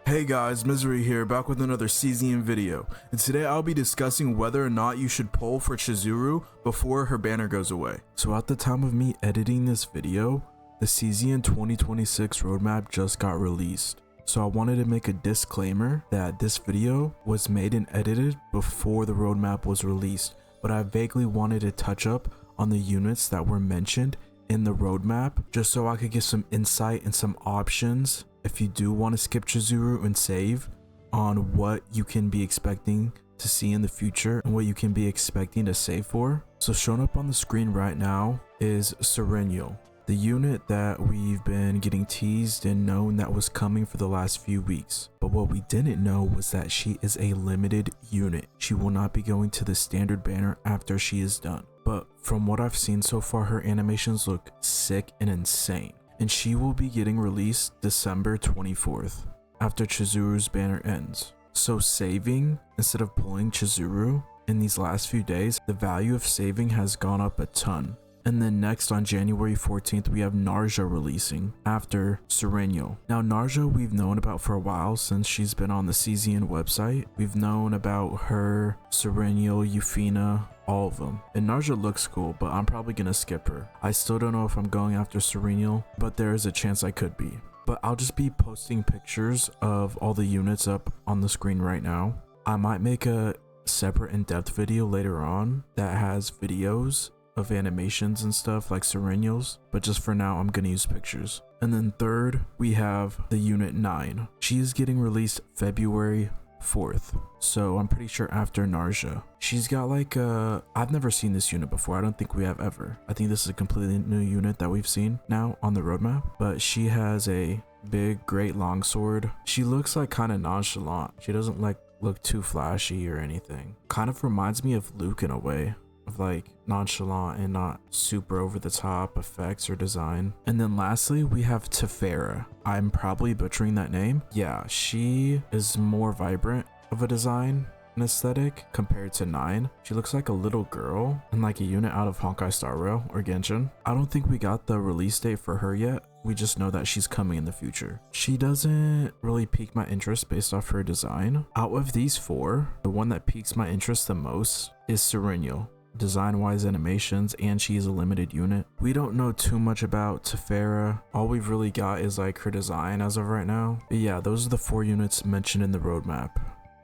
Hey guys, Misery here, back with another Serenial video, and today I'll be discussing whether or not you should pull for Chizuru before her banner goes away. So at the time of me editing this video, the Serenial 2026 roadmap just got released. So I wanted to make a disclaimer that this video was made and edited before the roadmap was released, but I vaguely wanted to touch up on the units that were mentioned in the roadmap just so I could get some insight and some options if you do want to skip Chizuru and save on what you can be expecting to see in the future and what you can be expecting to save for. So shown up on the screen right now is Serenial, the unit that we've been getting teased and known that was coming for the last few weeks. But what we didn't know was that she is a limited unit. She will not be going to the standard banner after she is done. But from what I've seen so far, her animations look sick and insane. And she will be getting released December 24th after Chizuru's banner ends. So saving instead of pulling Chizuru in these last few days, the value of saving has gone up a ton. And then next on January 14th, we have Narja releasing after Serenial. Now Narja we've known about for a while since she's been on the Serenial website. We've known about her, Serenial, Euphina, all of them. And Narja looks cool, but I'm probably gonna skip her. I still don't know if I'm going after Serenial, but there is a chance I could be. But I'll just be posting pictures of all the units up on the screen right now. I might make a separate in-depth video later on that has videos of animations and stuff like Serenials, but just for now I'm gonna use pictures. And then third, we have the unit 9. She is getting released February 4th, so I'm pretty sure after Narja. She's got like I've never seen this unit before. I don't think we have ever. I think this is a completely new unit that we've seen now on the roadmap, but she has a big great longsword. She looks like kind of nonchalant. She doesn't like look too flashy or anything. Kind of reminds me of Luke in a way, of like nonchalant and not super over the top effects or design. And then lastly, we have Tiphera. I'm probably butchering that name. Yeah, she is more vibrant of a design and aesthetic compared to 9. She looks like a little girl and like a unit out of Honkai Star Rail or Genshin. I don't think we got the release date for her yet. We just know that she's coming in the future. She doesn't really pique my interest based off her design. Out of these 4, the one that piques my interest the most is Serenial. Design wise, animations, and she is a limited unit. We don't know too much about Tiphera. All we've really got is like her design as of right now. But yeah, those are the 4 units mentioned in the roadmap: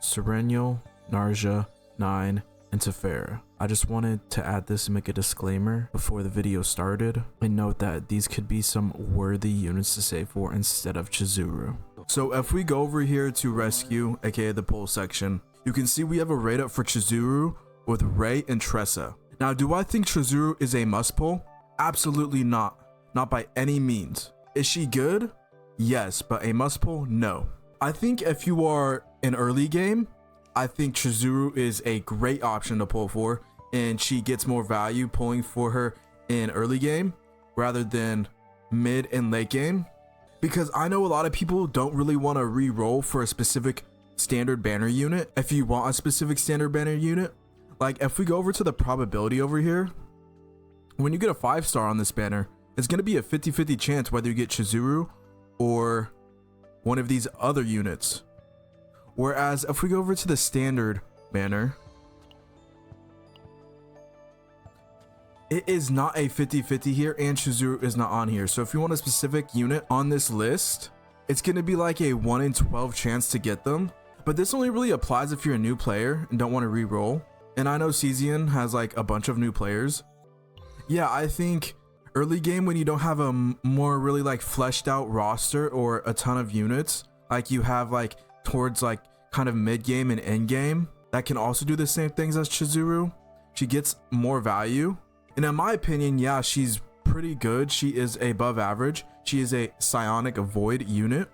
Serenial, Narja, 9, and Tiphera. I just wanted to add this and make a disclaimer before the video started and note that these could be some worthy units to save for instead of Chizuru. So if we go over here to rescue, aka the pull section, you can see we have a rate up for Chizuru with Ray and Tressa. Now, do I think Chizuru is a must pull? Absolutely not. Not by any means. Is she good? Yes, but a must pull? No. I think if you are in early game, I think Chizuru is a great option to pull for, and she gets more value pulling for her in early game rather than mid and late game. Because I know a lot of people don't really want to re-roll for a specific standard banner unit. If you want a specific standard banner unit, like if we go over to the probability over here, when you get a 5-star on this banner, it's going to be a 50-50 chance whether you get Chizuru or one of these other units. Whereas if we go over to the standard banner, it is not a 50-50 here, and Chizuru is not on here. So if you want a specific unit on this list, it's going to be like a 1 in 12 chance to get them. But this only really applies if you're a new player and don't want to re-roll. And I know Serenial has like a bunch of new players. Yeah, I think early game when you don't have a more really like fleshed out roster or a ton of units, like you have like towards like kind of mid game and end game, that can also do the same things as Chizuru. She gets more value. And in my opinion, yeah, she's pretty good. She is above average. She is a psionic void unit.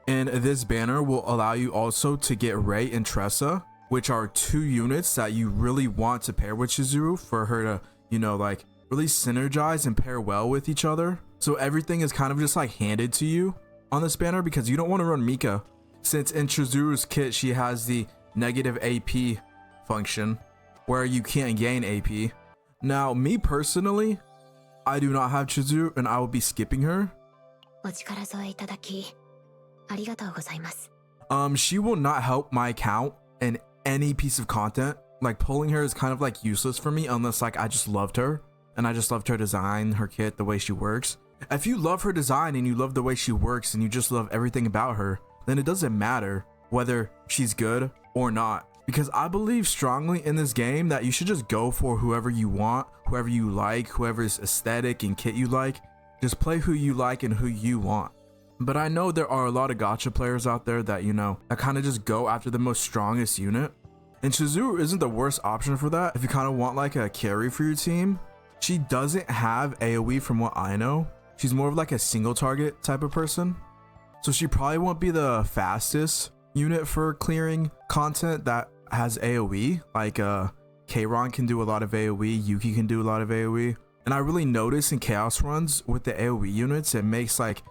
And this banner will allow you also to get Ray and Tressa, which are 2 units that you really want to pair with Chizuru for her to, you know, like really synergize and pair well with each other. So everything is kind of just like handed to you on this banner because you don't want to run Mika, since in Chizuru's kit she has the negative AP function where you can't gain AP. Now, me personally, I do not have Chizuru and I will be skipping her. She will not help my account in any piece of content. Like pulling her is kind of like useless for me unless like I just loved her and I just loved her design, her kit, the way she works. If you love her design and you love the way she works and you just love everything about her, then it doesn't matter whether she's good or not. Because I believe strongly in this game that you should just go for whoever you want, whoever you like, whoever's aesthetic and kit you like. Just play who you like and who you want. But I know there are a lot of gacha players out there that, you know, that kind of just go after the most strongest unit. And Chizuru isn't the worst option for that if you kind of want like a carry for your team. She doesn't have AoE from what I know. She's more of like a single target type of person. So she probably won't be the fastest unit for clearing content that has AoE. Like Kayron can do a lot of AoE, Yuki can do a lot of AoE. And I really notice in chaos runs with the AoE units, it makes like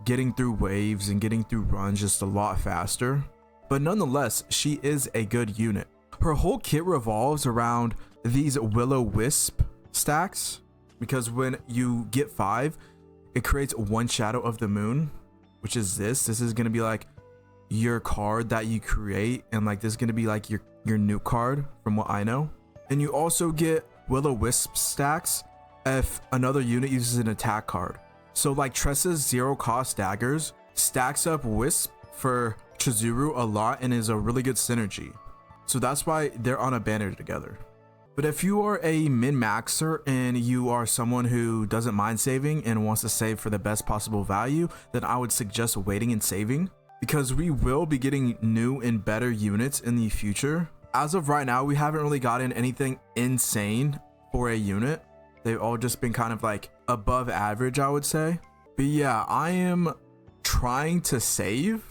getting through waves and getting through runs just a lot faster. But nonetheless, she is a good unit. Her whole kit revolves around these Will-O-Wisp stacks, because when you get 5, it creates one shadow of the moon, which is this is going to be like your card that you create, and like this is going to be like your new card from what I know. And you also get Will-O-Wisp stacks if another unit uses an attack card. So like Tressa's 0 cost daggers stacks up Wisp for Chizuru a lot and is a really good synergy. So that's why they're on a banner together. But if you are a min-maxer and you are someone who doesn't mind saving and wants to save for the best possible value, then I would suggest waiting and saving, because we will be getting new and better units in the future. As of right now, we haven't really gotten anything insane for a unit. They've all just been kind of like above average, I would say. But yeah, I am trying to save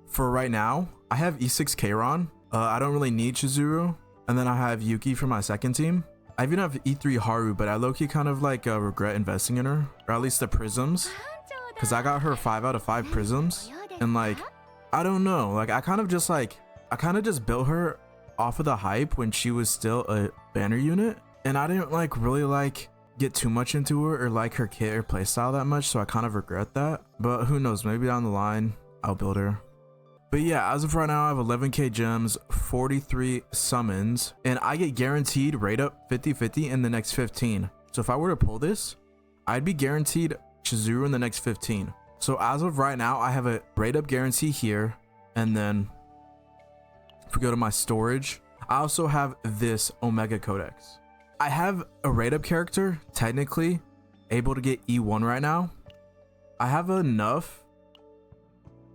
for right now. I have E6 Kayron. I don't really need Chizuru. And then I have Yuki for my second team. I even have E3 Haru, but I low-key kind of like regret investing in her, or at least the prisms, because I got her 5 out of 5 prisms. And like, I don't know, like I kind of just built her off of the hype when she was still a banner unit, and I didn't like really like get too much into her or like her kit or playstyle that much, so I kind of regret that. But who knows, maybe down the line I'll build her. But yeah, as of right now, I have 11k gems, 43 summons, and I get guaranteed rate up 50-50 in the next 15. So if I were to pull this, I'd be guaranteed Chizuru in the next 15. So as of right now, I have a rate up guarantee here. And then if we go to my storage, I also have this Omega Codex. I have a rate up character technically able to get E1 right now. I have enough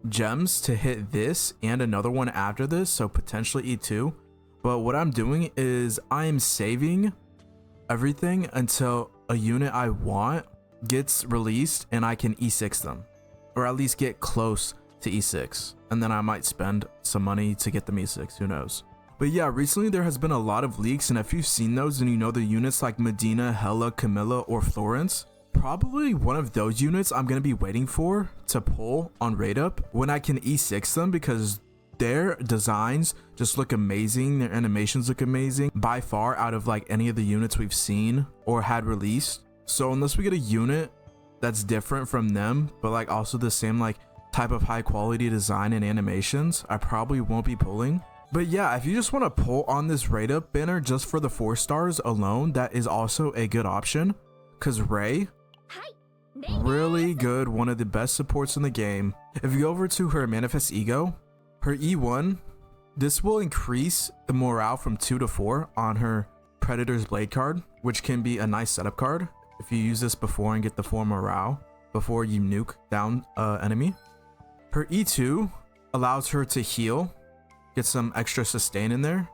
gems to hit this and another one after this, so potentially E2. But what I'm doing is I am saving everything until a unit I want gets released and I can E6 them, or at least get close to E6, and then I might spend some money to get them E6, who knows. But yeah, recently there has been a lot of leaks, and if you've seen those and you know the units like Medina, Hela, Camilla, or Florence, probably one of those units I'm going to be waiting for to pull on rate up when I can E6 them, because their designs just look amazing, their animations look amazing by far out of like any of the units we've seen or had released. So unless we get a unit that's different from them but like also the same like type of high quality design and animations, I probably won't be pulling. But yeah, if you just want to pull on this rate up banner just for the 4 stars alone, that is also a good option, because Ray, really good, one of the best supports in the game. If you go over to her Manifest Ego, her E1, this will increase the morale from 2 to 4 on her Predator's Blade card, which can be a nice setup card if you use this before and get the 4 morale before you nuke down enemy. Her E2 allows her to heal, get some extra sustain in there.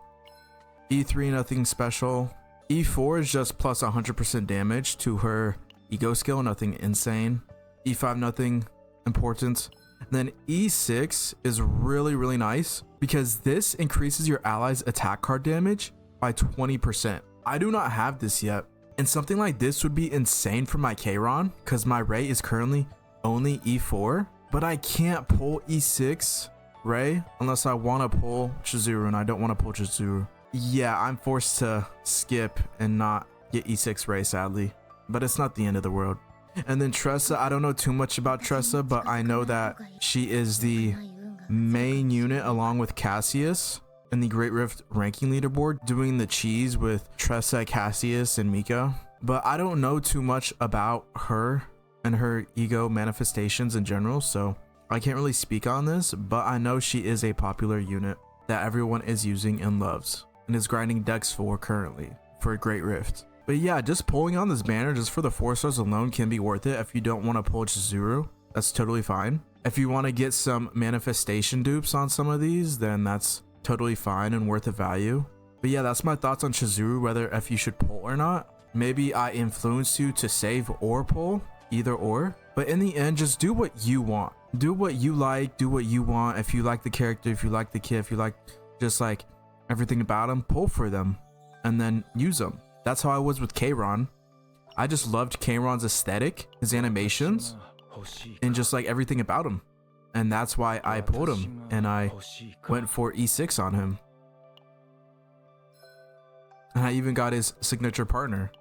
E3, nothing special. E4 is just plus 100% damage to her ego skill, nothing insane. E5, nothing important. And then E6 is really nice because this increases your allies attack card damage by 20%. I do not have this yet, and something like this would be insane for my Kayron because my Ray is currently only E4, but I can't pull E6 Ray unless I want to pull Chizuru, and I don't want to pull Chizuru. Yeah, I'm forced to skip and not get E6 Ray, sadly, but it's not the end of the world. And then Tressa, I don't know too much about Tressa, but I know that she is the main unit along with Cassius in the Great Rift ranking leaderboard, doing the cheese with Tressa, Cassius, and Mika. But I don't know too much about her and her ego manifestations in general, so I can't really speak on this, but I know she is a popular unit that everyone is using and loves and is grinding decks for currently for Great Rift. But yeah, just pulling on this banner just for the 4 stars alone can be worth it. If you don't want to pull Chizuru, that's totally fine. If you want to get some manifestation dupes on some of these, then that's totally fine and worth the value. But yeah, that's my thoughts on Chizuru, whether if you should pull or not. Maybe I influenced you to save or pull, either or. But in the end, just do what you want. Do what you like, do what you want. If you like the character, if you like the kid, if you like just like everything about him, pull for them and then use them. That's how I was with Kayron. I just loved Kayron's aesthetic, his animations, and just like everything about him. And that's why I pulled him and I went for E6 on him. And I even got his signature partner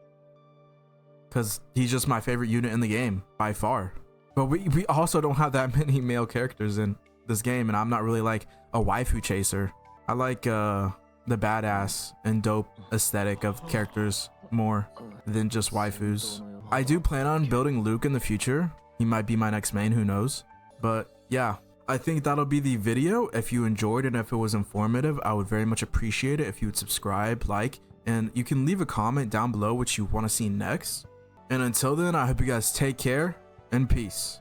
because he's just my favorite unit in the game by far. But we also don't have that many male characters in this game, and I'm not really like a waifu chaser. I like the badass and dope aesthetic of characters more than just waifus. I do plan on building Luke in the future. He might be my next main, who knows. But yeah, I think that'll be the video. If you enjoyed it and if it was informative, I would very much appreciate it if you would subscribe, like, and you can leave a comment down below what you want to see next. And until then, I hope you guys take care and peace.